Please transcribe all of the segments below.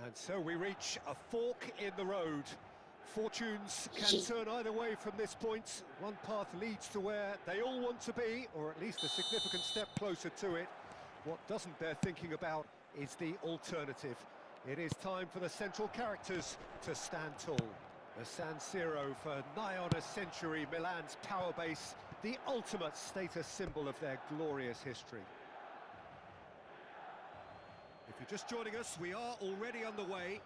And so we reach a fork in the road. Fortunes can turn either way from this point. One path leads to where they all want to be, or at least a significant step closer to it. What doesn't bear thinking about is the alternative. It is time for the central characters to stand tall. The San Siro for nigh on a century, Milan's power base, the ultimate status symbol of their glorious history. If you're just joining us, we are already underway.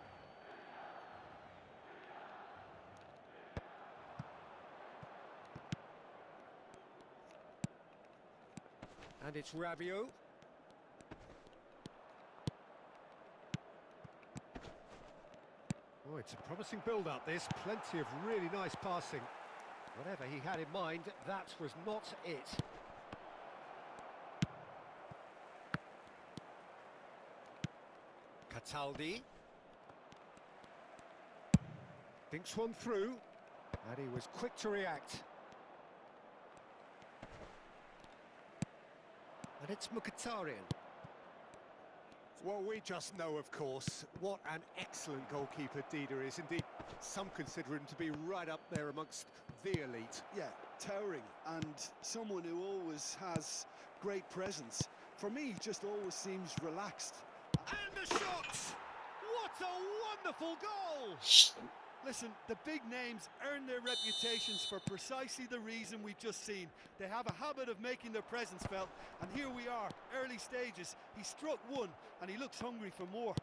And it's Rabiot. Oh, it's a promising build-up, this. Plenty of really nice passing. Whatever he had in mind, that was not it. Cataldi. Thinks one through, and he was quick to react. And it's Mkhitaryan. Well, we just know, of course, what an excellent goalkeeper Dida is. Indeed, some consider him to be right up there amongst the elite. Yeah, towering, and someone who always has great presence. For me, he just always seems relaxed. And the shot! What a wonderful goal! Listen, the big names earn their reputations for precisely the reason we've just seen. They have a habit of making their presence felt, and here we are, early stages. He struck one, and he looks hungry for more.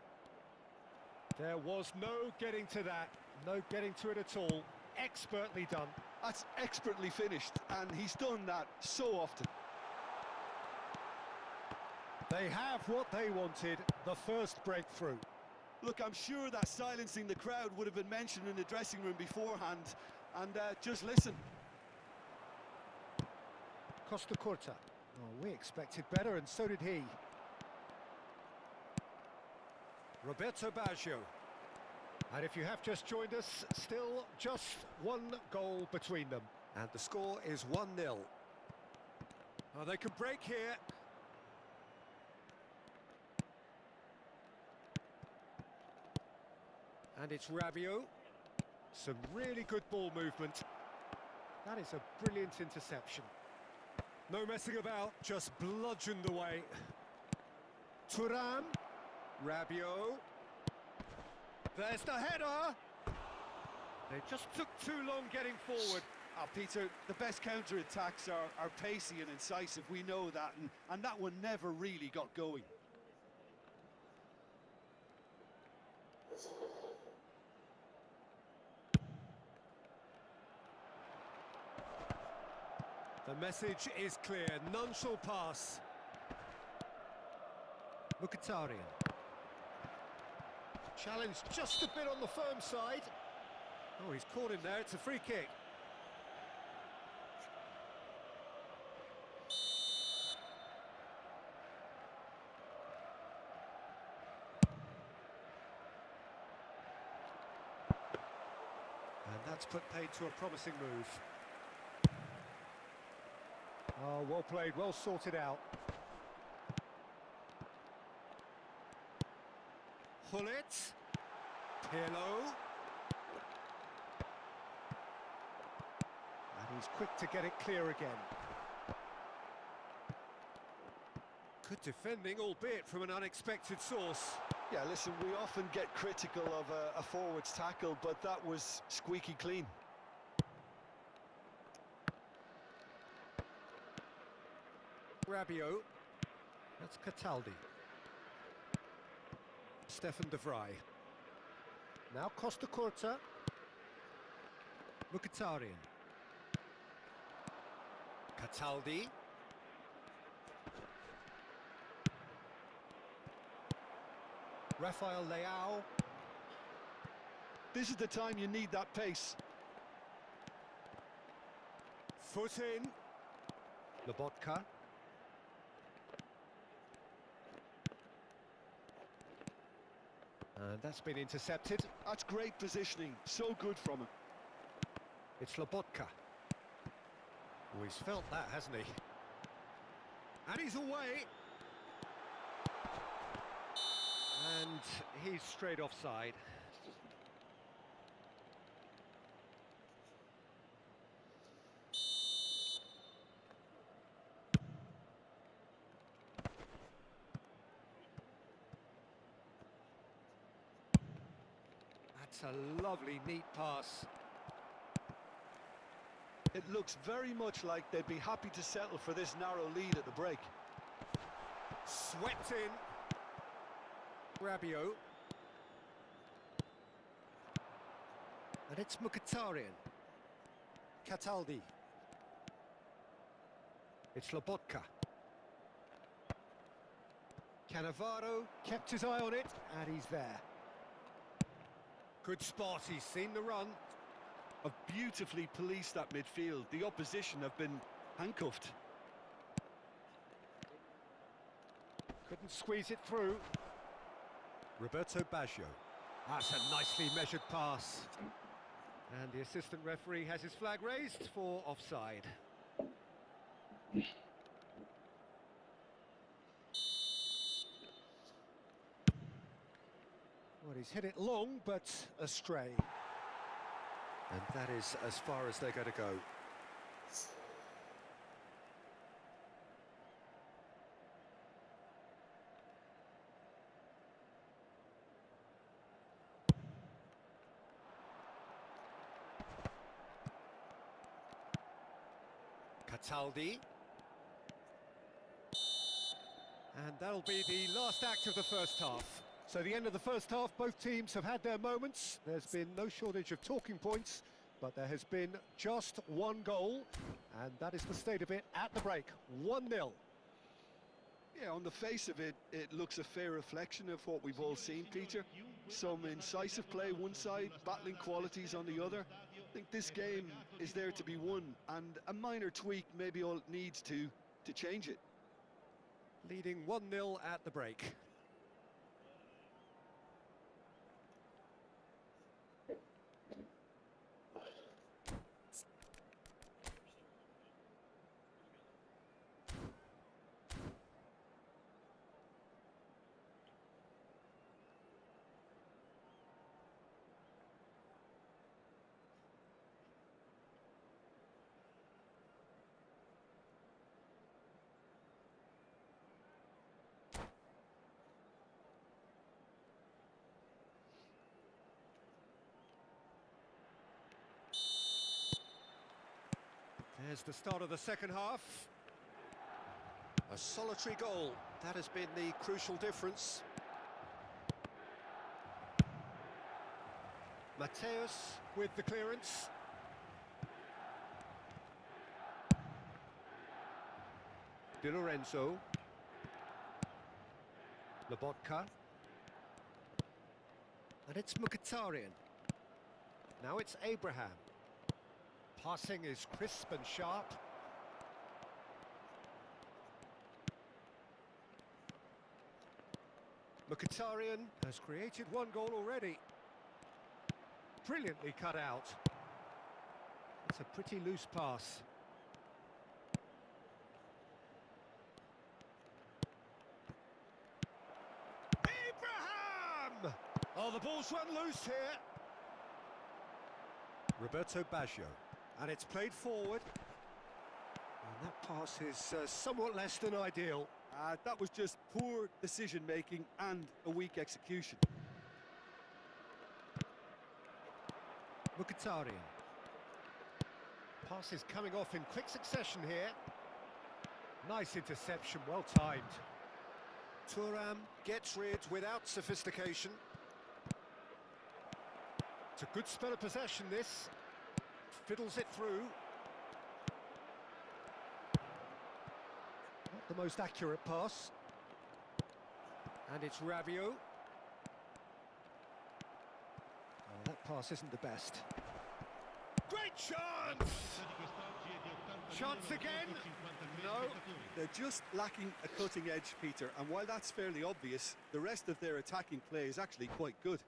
There was no getting to that, no getting to it at all. Expertly done. That's expertly finished, and he's done that so often. They have what they wanted, the first breakthrough. Look, I'm sure that silencing the crowd would have been mentioned in the dressing room beforehand, and just listen. Costa Curta. Oh, we expected better, and so did he. Roberto Baggio. And if you have just joined us, still just one goal between them. And the score is 1-0. Oh, they can break here. And it's Rabiot. Some really good ball movement. That is a brilliant interception. No messing about, just bludgeoned away. Thuram. Rabiot. There's the header. They just took too long getting forward. Peter, the best counter-attacks are pacey and incisive, we know that, and that one never really got going. The message is clear, none shall pass. Mkhitaryan. Challenge just a bit on the firm side. Oh, he's caught him there, it's a free kick. And that's put paid to a promising move. Oh, well played, well sorted out. Hullet. Pirlo. And he's quick to get it clear again. Good defending, albeit from an unexpected source. Yeah, listen, we often get critical of a forward's tackle, but that was squeaky clean. Rabiot. That's Cataldi. Stefan de Vrij. Now Costa Curta. Mkhitaryan. Cataldi. Rafael Leao. This is the time you need that pace. Foot in. Lobotka. And that's been intercepted. That's great positioning, so good from him. It's Lobotka. Oh, he's felt that, hasn't he? And he's away. And he's straight offside. That's a lovely, neat pass. It looks very much like they'd be happy to settle for this narrow lead at the break. Swept in. Rabiot. And it's Mkhitaryan. Cataldi. It's Lobotka. Cannavaro kept his eye on it, and he's there. Good spot, he's seen the run. Have beautifully policed that midfield. The opposition have been handcuffed. Couldn't squeeze it through. Roberto Baggio. That's a nicely measured pass. And the assistant referee has his flag raised for offside. Well, he's hit it long, but astray. And that is as far as they're going to go. Cataldi. And that'll be the last act of the first half. So the end of the first half, both teams have had their moments. There's been no shortage of talking points, but there has been just one goal, and that is the state of it at the break, 1-0. Yeah, on the face of it, it looks a fair reflection of what we've all seen, Peter. Some incisive play one side, battling qualities on the other. I think this game is there to be won, and a minor tweak maybe all it needs to change it. Leading 1-0 at the break. There's the start of the second half. A solitary goal. That has been the crucial difference. Mateus with the clearance. Di Lorenzo. Lobotka. And it's Mkhitaryan. Now it's Abraham. Passing is crisp and sharp. Mkhitaryan has created one goal already. Brilliantly cut out. It's a pretty loose pass. Abraham! Oh, the ball's run loose here. Roberto Baggio. And it's played forward. And that pass is somewhat less than ideal. That was just poor decision-making and a weak execution. Mkhitaryan. Pass is coming off in quick succession here. Nice interception, well timed. Thuram gets rid without sophistication. It's a good spell of possession, this. Fiddles it through. Not the most accurate pass. And it's Rabiot. Oh, that pass isn't the best. Great chance! Chance again? No. They're just lacking a cutting edge, Peter, and while that's fairly obvious, the rest of their attacking play is actually quite good.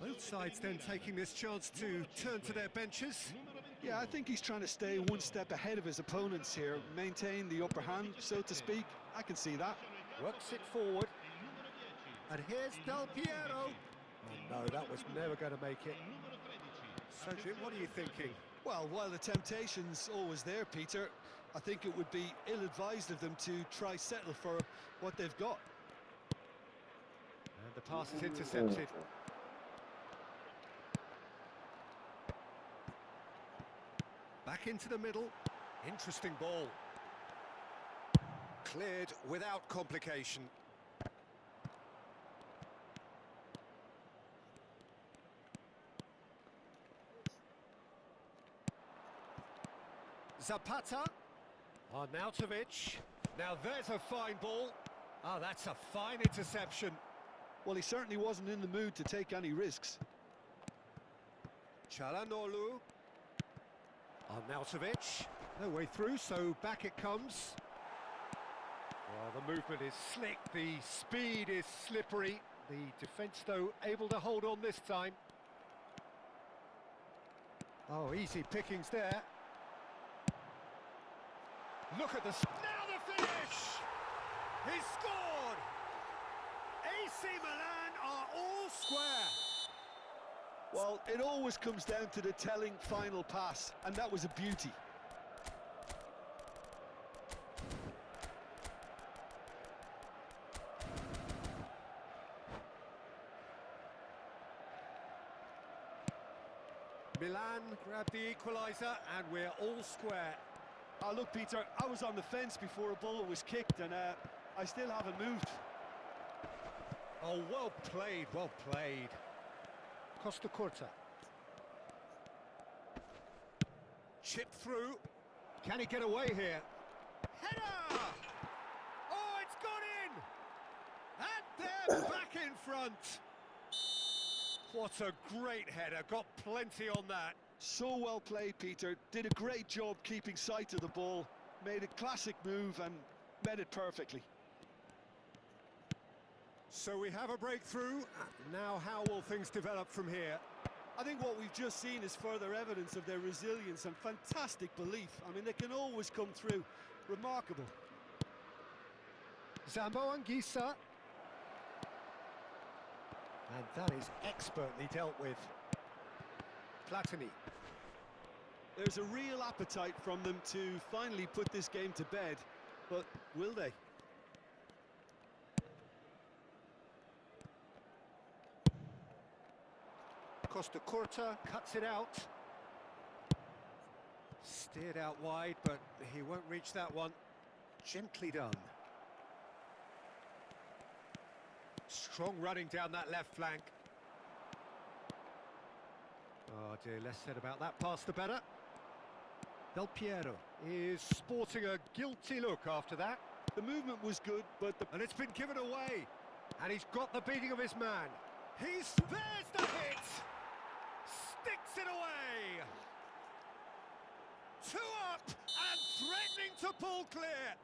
Both sides then taking this chance to turn to their benches. Yeah, I think he's trying to stay one step ahead of his opponents here, maintain the upper hand, so to speak. I can see that. Works it forward. And here's Del Piero. Oh no, that was never going to make it. So, Jim, what are you thinking? Well, while the temptation's always there, Peter, I think it would be ill-advised of them to try settle for what they've got. And the pass is intercepted. Back into the middle. Interesting ball. Cleared without complication. Zapata. Arnautovic. Now there's a fine ball. Ah, that's a fine interception. Well, he certainly wasn't in the mood to take any risks. Çalhanoğlu. Arnautovic. No way through, so back it comes. Well, the movement is slick, the speed is slippery. The defence, though, able to hold on this time. Oh, easy pickings there. Look at the... Now the finish! He's scored! AC Milan are all square. Well, it always comes down to the telling final pass, and that was a beauty. Milan grab the equaliser, and we're all square. Look, Peter, I was on the fence before a ball was kicked, and I still haven't moved. Oh, well played, well played. Costa Curta. Chip through. Can he get away here? Header! Oh, it's gone in! And they're back in front. What a great header, got plenty on that. So well played, Peter. Did a great job keeping sight of the ball. Made a classic move and met it perfectly. So we have a breakthrough. Now how will things develop from here? I think what we've just seen is further evidence of their resilience and fantastic belief. I mean, they can always come through. Remarkable. Zambo Anguissa. And that is expertly dealt with. Platini. There's a real appetite from them to finally put this game to bed, but will they? Costa Curta cuts it out. Steered out wide, but he won't reach that one. Gently done. Strong running down that left flank. Oh dear, less said about that pass the better. Del Piero is sporting a guilty look after that. The movement was good, but and it's been given away. And he's got the beating of his man. There's the hit! Sticks it away! 2 up and threatening to pull clear.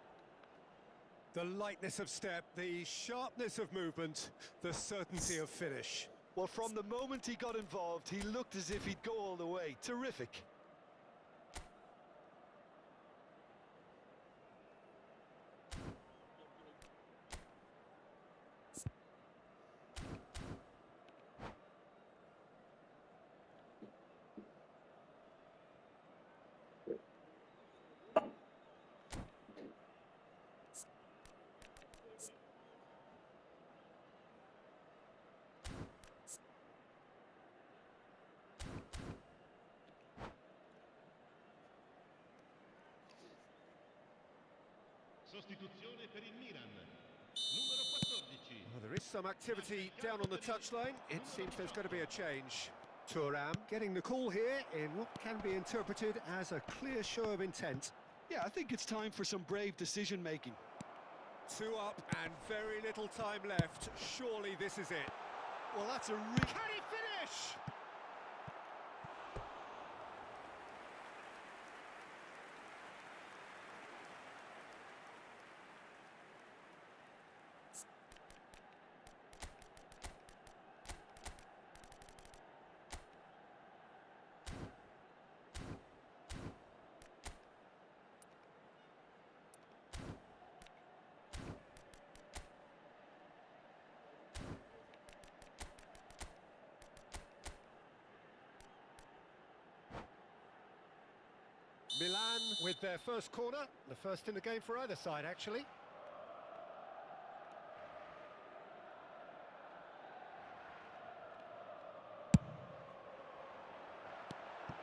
The lightness of step, the sharpness of movement, the certainty of finish. Well, from the moment he got involved, he looked as if he'd go all the way. Terrific. Sostituzione per il Milan. Numero 14. Well, there is some activity down on the touchline. It seems there's going to be a change. Thuram getting the call here in what can be interpreted as a clear show of intent. Yeah, I think it's time for some brave decision-making. 2 up and very little time left. Surely this is it. Well, that's a Can he finish? Milan with their first corner, the first in the game for either side, actually.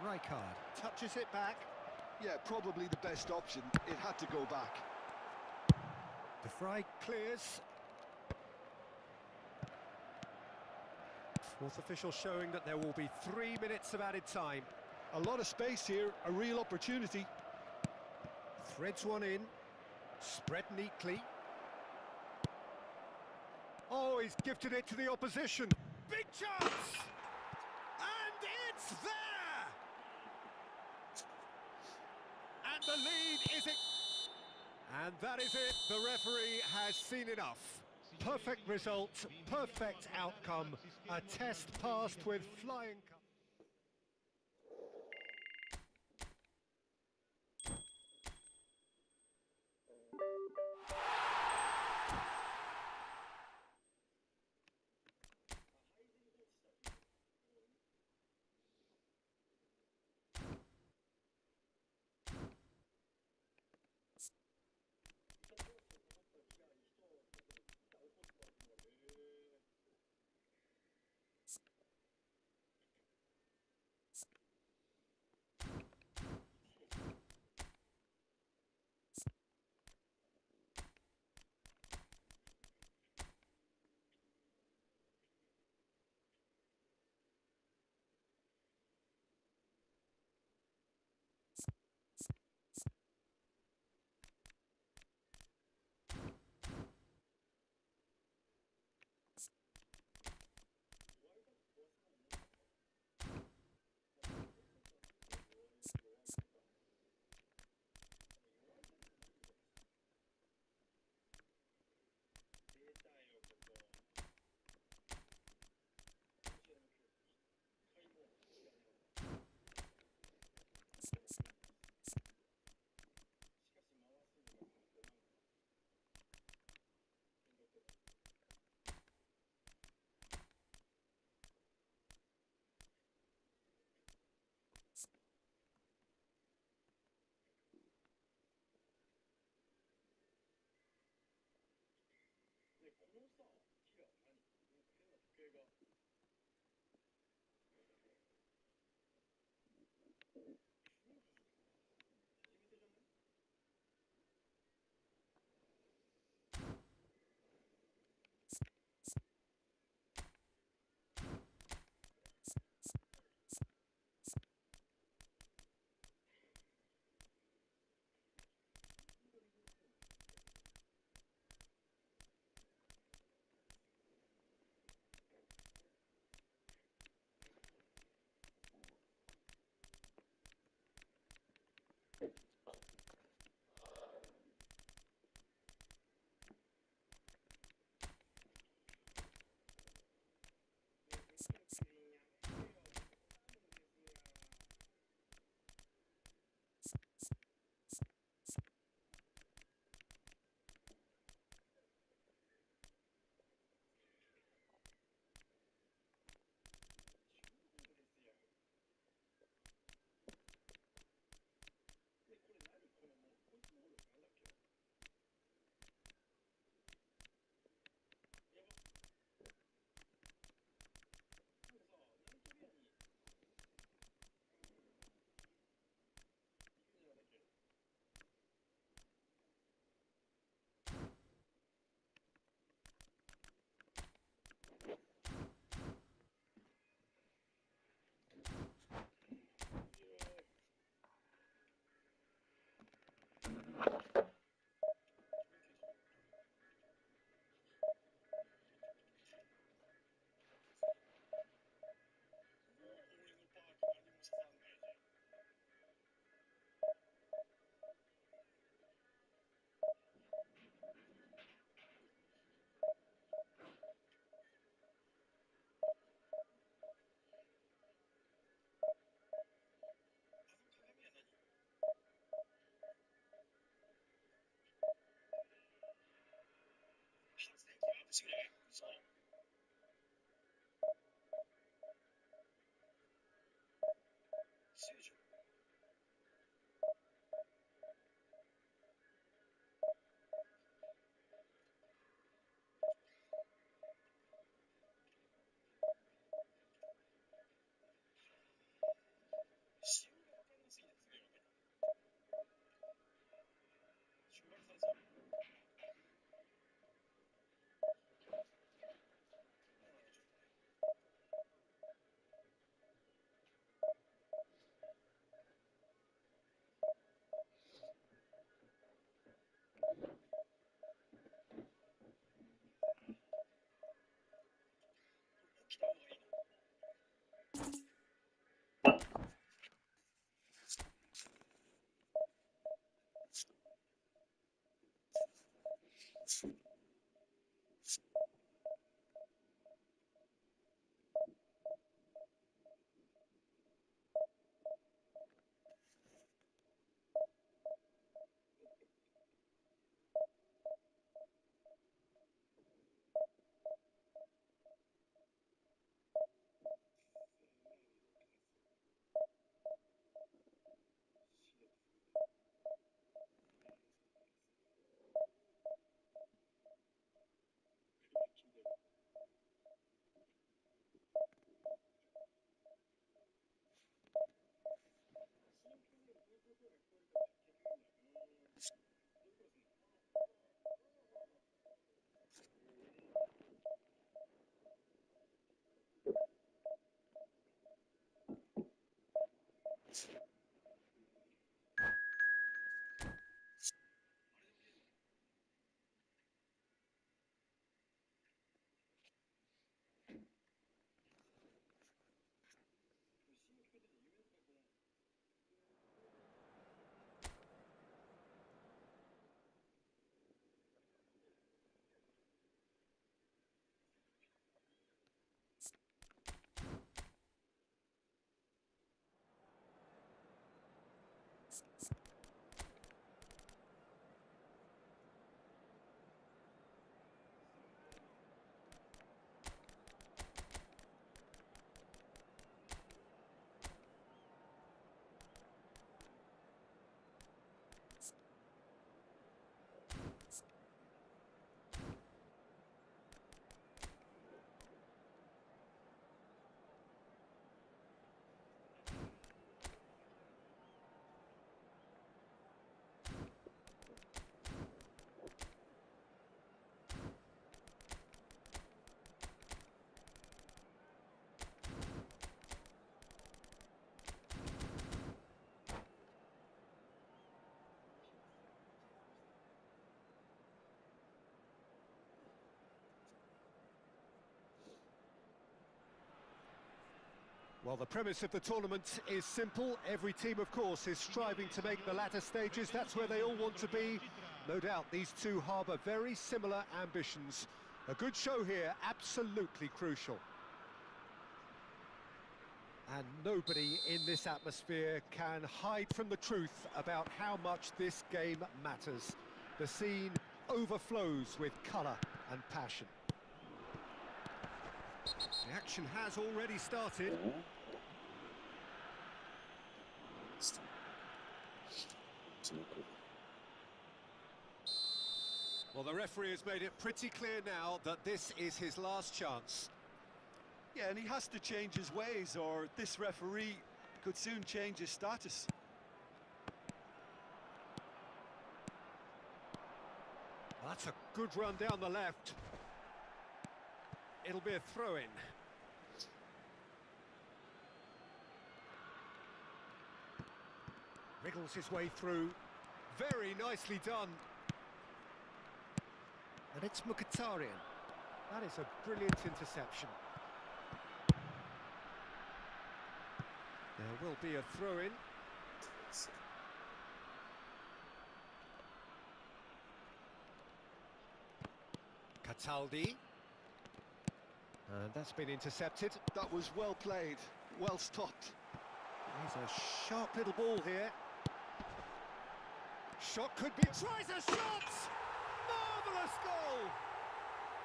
Rijkaard touches it back. Yeah, probably the best option. It had to go back. De Vrij clears. Fourth official showing that there will be 3 minutes of added time. A lot of space here, a real opportunity. Threads one in, spread neatly. Oh, he's gifted it to the opposition. Big chance! And it's there! And the lead is it. And that is it. The referee has seen enough. Perfect result, perfect outcome. A test passed with flying colours. Well, the premise of the tournament is simple. Every team, of course, is striving to make the latter stages. That's where they all want to be. No doubt these two harbour very similar ambitions. A good show here, absolutely crucial. And nobody in this atmosphere can hide from the truth about how much this game matters. The scene overflows with colour and passion. The action has already started. Well, the referee has made it pretty clear now that this is his last chance. Yeah, and he has to change his ways, or this referee could soon change his status. That's a good run down the left. It'll be a throw-in. Wriggles his way through. Very nicely done. And it's Mkhitaryan. That is a brilliant interception. There will be a throw-in. Cataldi. And that's been intercepted. That was well played, well stopped. There's a sharp little ball here. Shot could be... Tries a shot! Marvellous goal!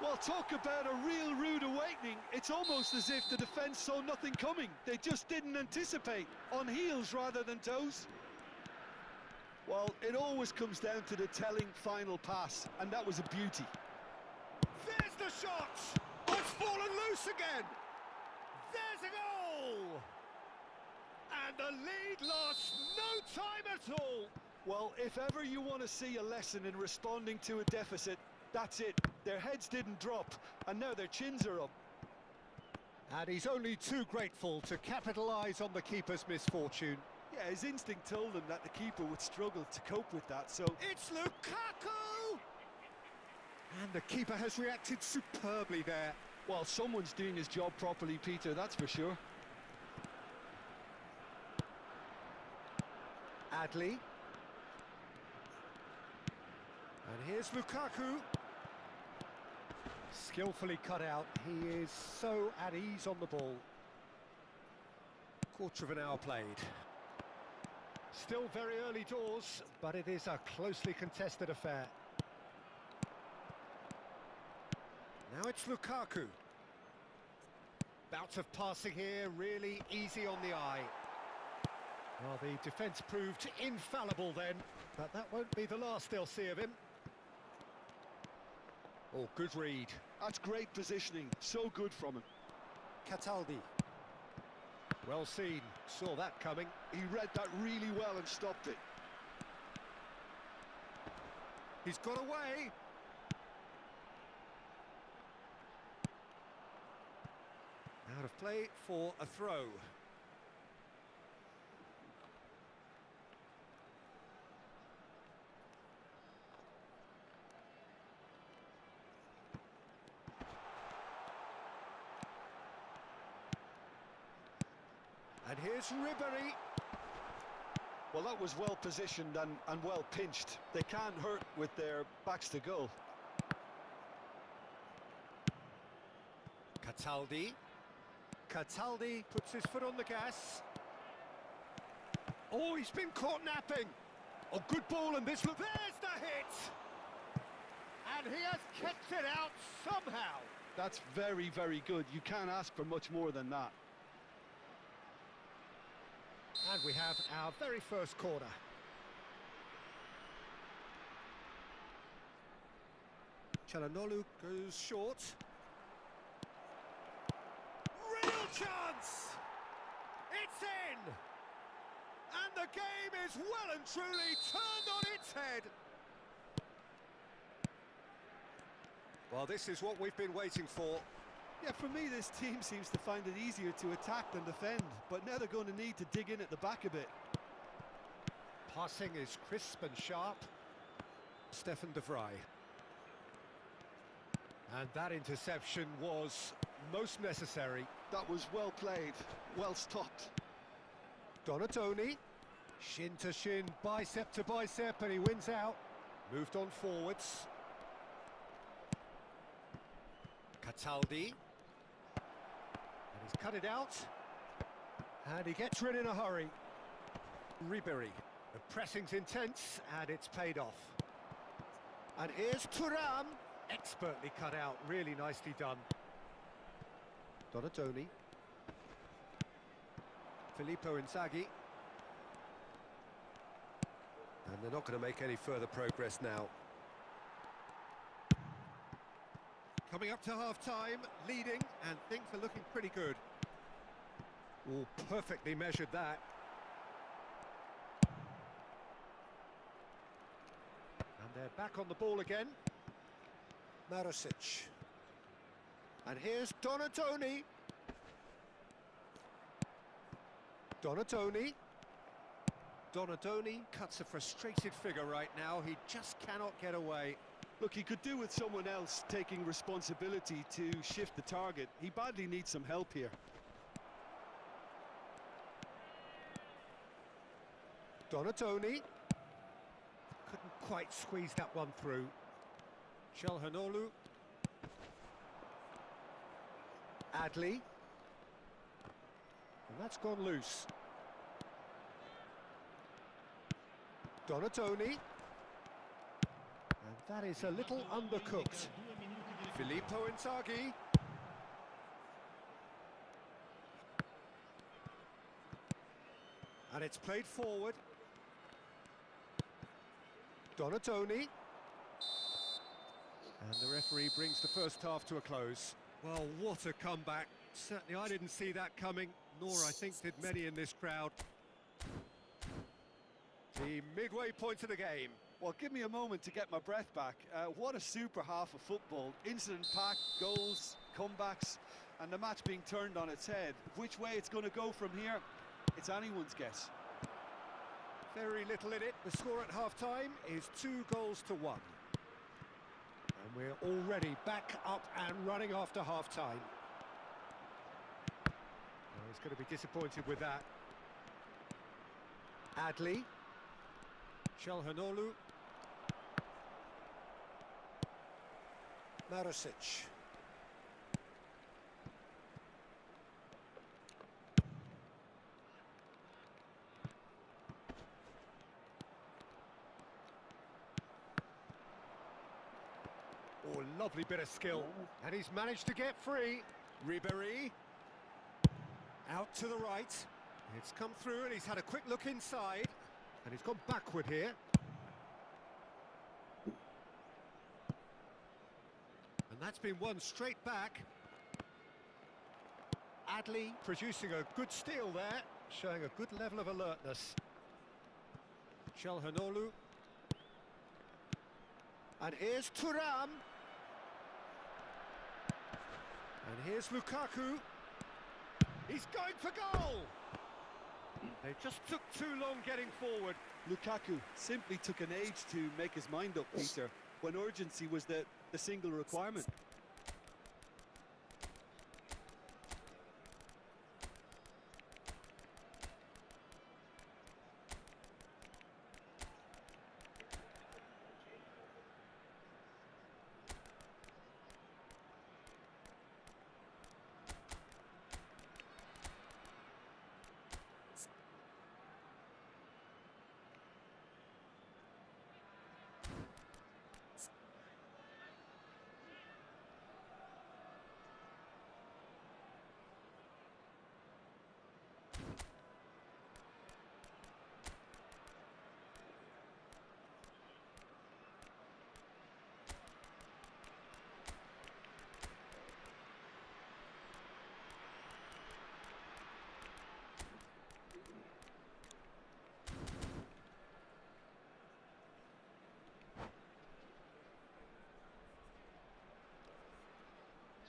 Well, talk about a real rude awakening. It's almost as if the defence saw nothing coming. They just didn't anticipate, on heels rather than toes. Well, it always comes down to the telling final pass, and that was a beauty. There's the shot! It's fallen loose again! There's a goal! And the lead lost no time at all! Well, if ever you want to see a lesson in responding to a deficit, that's it. Their heads didn't drop, and now their chins are up. And he's only too grateful to capitalise on the keeper's misfortune. Yeah, his instinct told him that the keeper would struggle to cope with that, so... It's Lukaku! And the keeper has reacted superbly there. Well, someone's doing his job properly, Peter, that's for sure. Adley. And here's Lukaku. Skillfully cut out. He is so at ease on the ball. Quarter of an hour played. Still very early doors, but it is a closely contested affair. Now it's Lukaku. Bout of passing here, really easy on the eye. Well, the defence proved infallible then, but that won't be the last they'll see of him. Oh, good read. That's great positioning, so good from him. Cataldi. Well seen, saw that coming. He read that really well and stopped it. He's got away. Out of play for a throw. And here's Ribery. Well, that was well positioned and well pinched. They can't hurt with their backs to goal. Cataldi. Cataldi puts his foot on the gas. Oh, he's been caught napping. Oh, good ball, and this look. There's the hit! And he has kept it out somehow. That's very, very good. You can't ask for much more than that. And we have our very first corner. Çalhanoğlu goes short. Real chance! It's in! And the game is well and truly turned on its head. Well, this is what we've been waiting for. Yeah, for me, this team seems to find it easier to attack than defend, but now they're going to need to dig in at the back a bit. Passing is crisp and sharp. Stefan de Vrij. And that interception was most necessary. That was well played, well stopped. Donatoni, shin to shin, bicep to bicep, and he wins out. Moved on forwards. Cataldi. And he's cut it out. And he gets rid in a hurry. Ribery. The pressing's intense, and it's paid off. And here's Thuram. Expertly cut out, really nicely done. Donatoni. Filippo Inzaghi. And they're not going to make any further progress now. Coming up to half-time, leading, and things are looking pretty good. Oh, perfectly measured that. And they're back on the ball again. Marusic. And here's Donatoni. Donatoni. Donatoni cuts a frustrated figure right now. He just cannot get away. Look, he could do with someone else taking responsibility to shift the target. He badly needs some help here. Donatoni. Couldn't quite squeeze that one through. Çalhanoğlu. Adley. And that's gone loose. Donatoni. And that is a little undercooked. Filippo Inzaghi. And it's played forward. Donatoni. And the referee brings the first half to a close. Well, what a comeback. Certainly I didn't see that coming, nor I think did many in this crowd. The midway point of the game. Well, give me a moment to get my breath back. What a super half of football. Incident-packed, goals, comebacks, and the match being turned on its head. Which way it's going to go from here, it's anyone's guess. Very little in it. The score at half-time is 2-1. And we're already back up and running after half-time. Well, he's going to be disappointed with that. Adli. Çalhanoğlu. Marasic. Oh, lovely bit of skill. And he's managed to get free. Ribéry. Out to the right. It's come through and he's had a quick look inside. And he's gone backward here. And that's been won straight back. Adli producing a good steal there, showing a good level of alertness. Çalhanoğlu. And here's Thuram. And here's Lukaku. He's going for goal! They just took too long getting forward. Lukaku simply took an age to make his mind up, Peter, when urgency was the single requirement.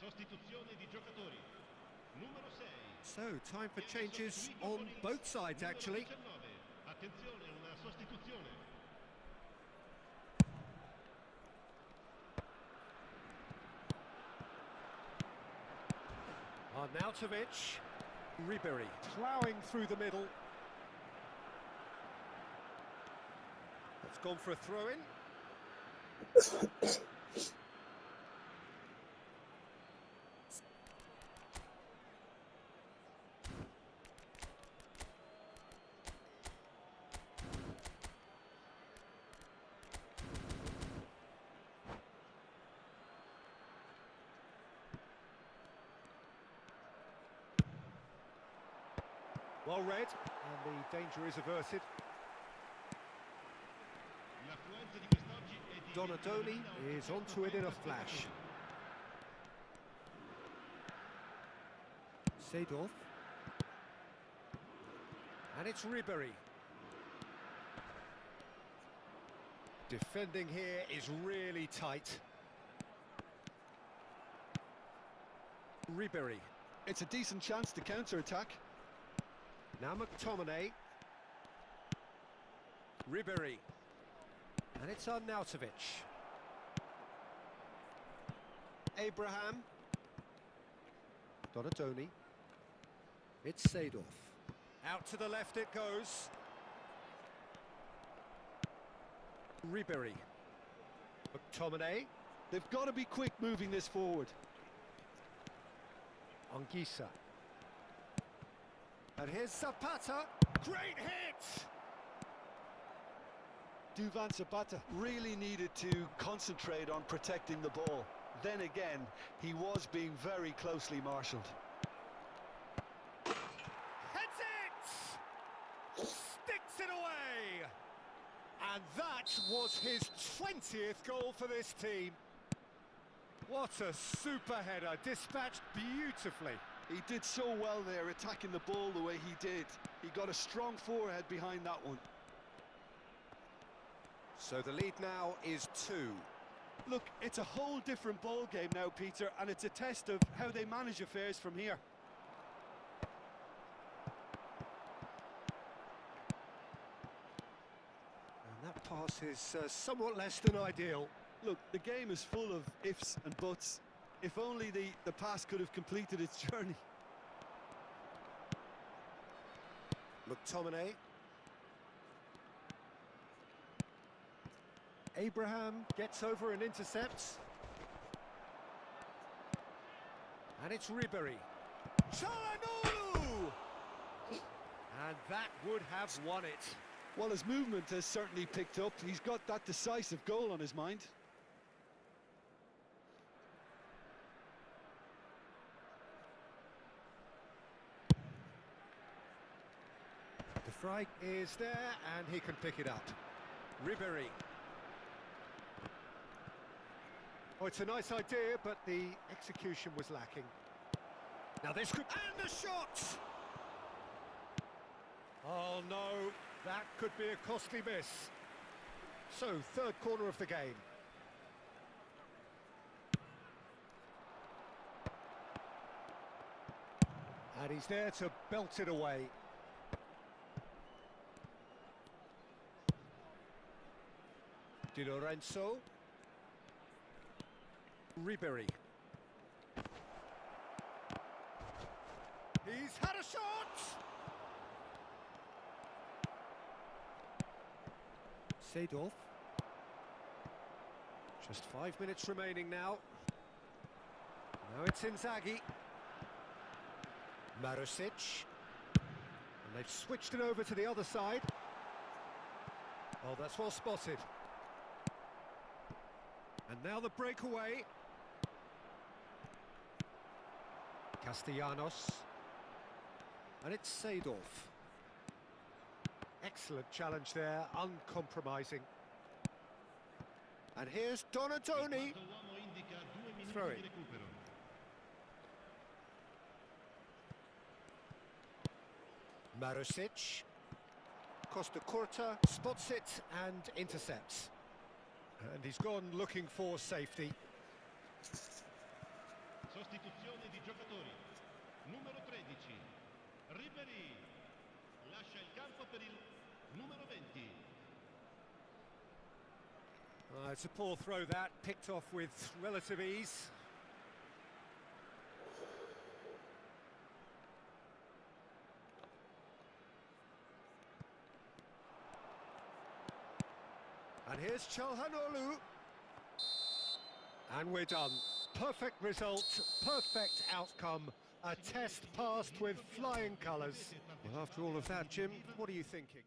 Sostituzione di giocatori. Numero 6. So, time for changes on both sides, actually. Attenzione, una sostituzione. Arnautovic. Ribéry ploughing through the middle. It's gone for a throw-in. Well read, and the danger is averted. Donadoni is onto it in a flash. Seedorf. And it's Ribéry. Defending here is really tight. Ribéry. It's a decent chance to counter-attack. Now McTominay. Ribéry. And it's Arnautovic. Abraham. Donadoni. It's Seedorf. Out to the left it goes. Ribéry. McTominay. They've got to be quick moving this forward. Anguissa. And here's Zapata. Great hit! Duvan Zapata really needed to concentrate on protecting the ball. Then again, he was being very closely marshalled. Heads it! Sticks it away! And that was his 20th goal for this team. What a super header, dispatched beautifully. He did so well there, attacking the ball the way he did. He got a strong forehead behind that one. So the lead now is 2. Look, it's a whole different ball game now, Peter, and it's a test of how they manage affairs from here. is somewhat less than ideal. Look, the game is full of ifs and buts. If only the pass could have completed its journey. McTominay. Abraham gets over and intercepts. And it's Ribery. Çalhanoğlu! And that would have won it. Well, his movement has certainly picked up. He's got that decisive goal on his mind. De Vrij is there and he can pick it up. Ribery. Oh, it's a nice idea, but the execution was lacking. Now this could... And the shot! Oh no, that could be a costly miss. So, third corner of the game. And he's there to belt it away. Di Lorenzo. Ribery. He's had a shot! Seedorf. Just 5 minutes remaining now. Now it's Inzaghi. Marusic. And they've switched it over to the other side. Oh, that's well spotted. And now the breakaway. Castellanos. And it's Seedorf. Excellent challenge there, uncompromising. And here's Donatoni. Throw it. Marusic. Costa Curta spots it and intercepts. And he's gone looking for safety. Sostituzione di giocatori. Numero 13. Ribery. Lascia il campo per il numero 20. It's a poor throw that, picked off with relative ease. And here's Çalhanoğlu. And we're done. Perfect result, perfect outcome. A test passed with flying colours. Well, after all of that, Jim, what are you thinking?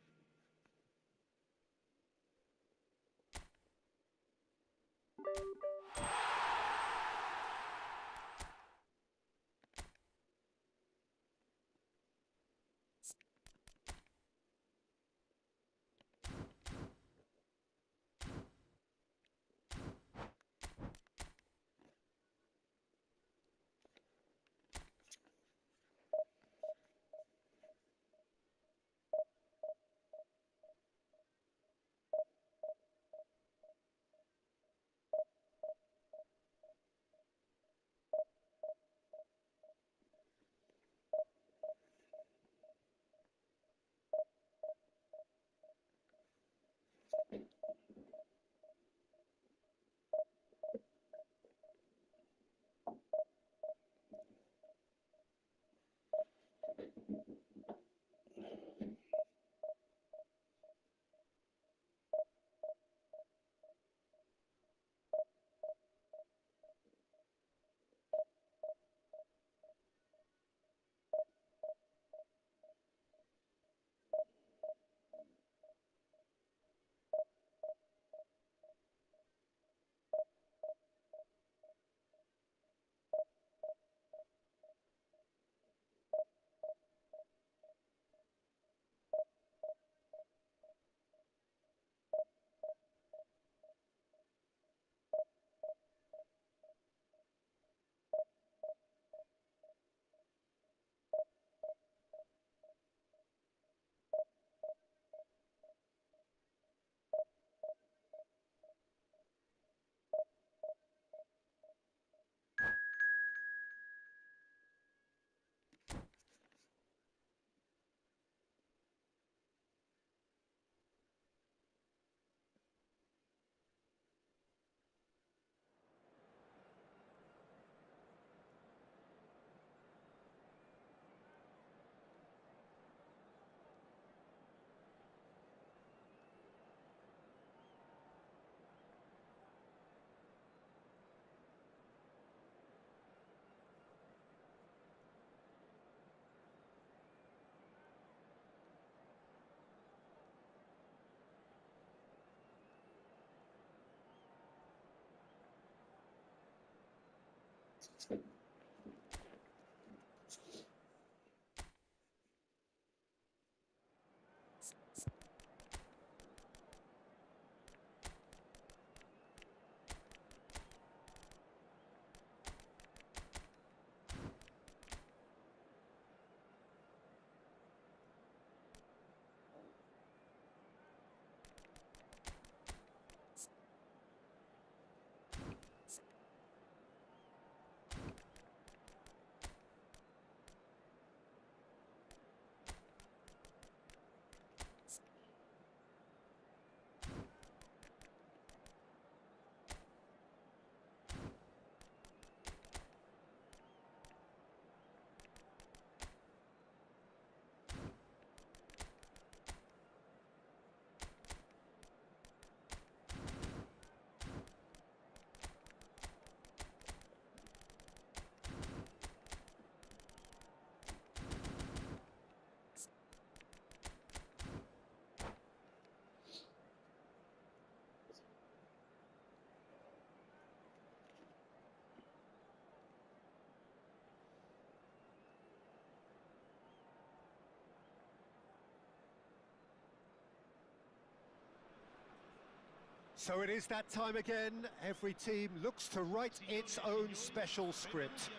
So it is that time again. Every team looks to write its own special script.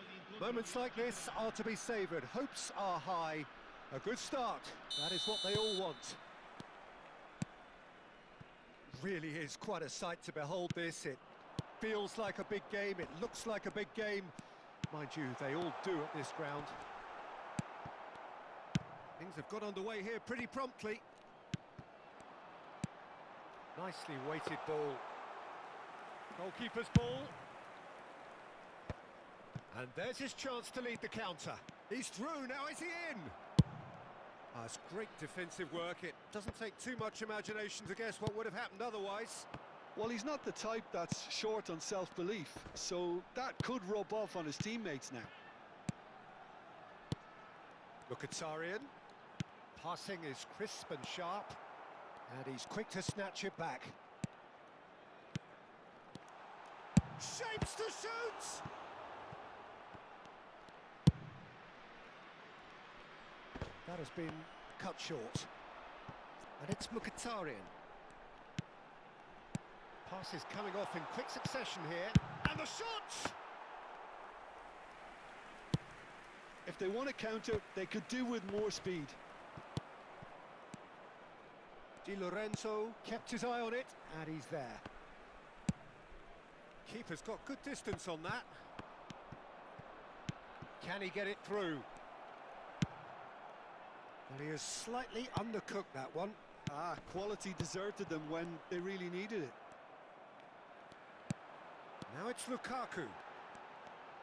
Moments like this are to be savoured. Hopes are high. A good start. That is what they all want. Really is quite a sight to behold this. It feels like a big game. It looks like a big game. Mind you, they all do at this ground. Things have got underway here pretty promptly. Nicely weighted ball. Goalkeeper's ball. And there's his chance to lead the counter. He's through, now is he in? It's great defensive work. It doesn't take too much imagination to guess what would have happened otherwise. Well, he's not the type that's short on self-belief, so that could rub off on his teammates now. Mkhitaryan. Passing is crisp and sharp. And he's quick to snatch it back. Shapes to shoot! That has been cut short. And it's Mkhitaryan. Passes coming off in quick succession here. And the shot! If they want to counter, they could do with more speed. Di Lorenzo kept his eye on it, and he's there. Keeper's got good distance on that. Can he get it through? Well, he has slightly undercooked that one. Quality deserted them when they really needed it. Now it's Lukaku.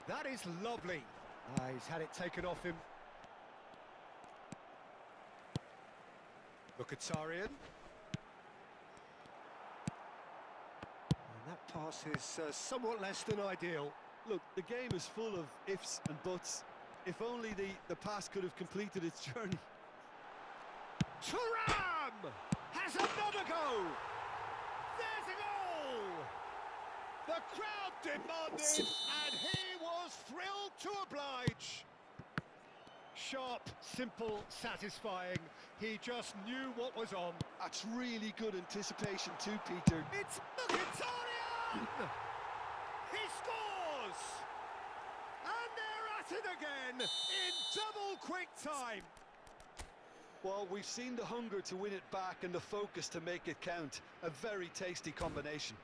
That is lovely. He's had it taken off him. Mkhitaryan. And that pass is somewhat less than ideal. Look, the game is full of ifs and buts. If only the pass could have completed its journey. Thuram has another go. There's a goal. The crowd demanded, and he was thrilled to oblige. Sharp, simple, satisfying. He just knew what was on. That's really good anticipation too, Peter. It's Mkhitaryan! He scores! And they're at it again in double quick time. Well, we've seen the hunger to win it back and the focus to make it count. A very tasty combination.